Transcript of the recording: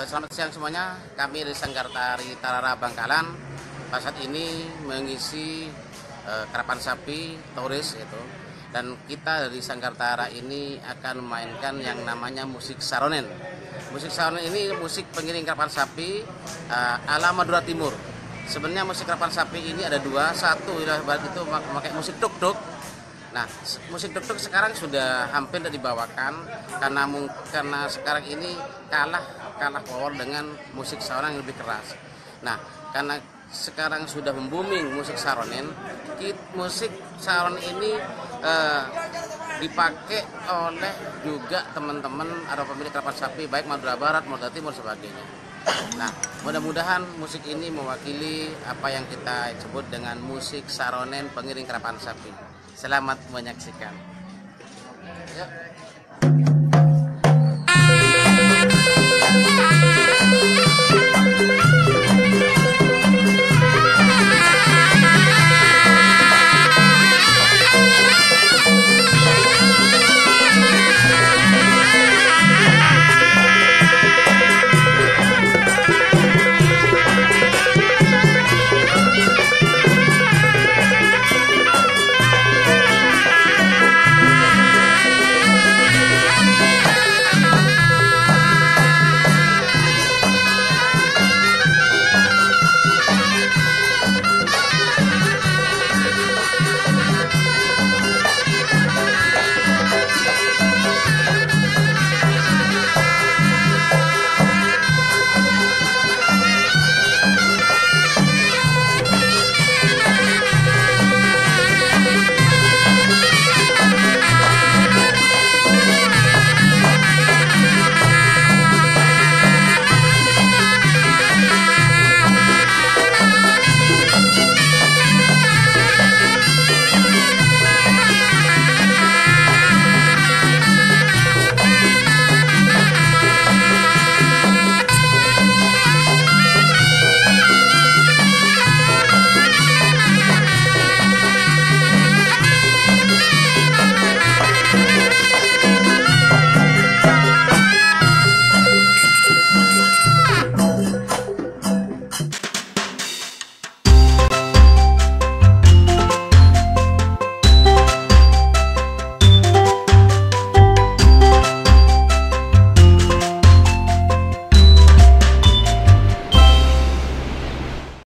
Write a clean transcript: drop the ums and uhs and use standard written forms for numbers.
Selamat siang semuanya. Kami dari Sanggar Tari Tarara Bangkalan saat ini mengisi karapan sapi turis itu. Dan kita dari Sanggar Tara ini akan memainkan yang namanya musik saronen. Musik saronen ini musik pengiring karapan sapi ala Madura Timur. Sebenarnya musik karapan sapi ini ada dua. Satu ibarat itu memakai musik tuk-tuk. Nah, musik tuk-tuk sekarang sudah hampir dibawakan karena sekarang ini kalah power dengan musik saronen yang lebih keras. Nah, karena sekarang sudah membooming musik saronen, musik saronen ini dipakai oleh juga teman-teman atau pemilik karapan sapi baik Madura Barat, Madura Timur sebagainya. Nah, mudah-mudahan musik ini mewakili apa yang kita sebut dengan musik saronen pengiring karapan sapi. Selamat menyaksikan. Ya.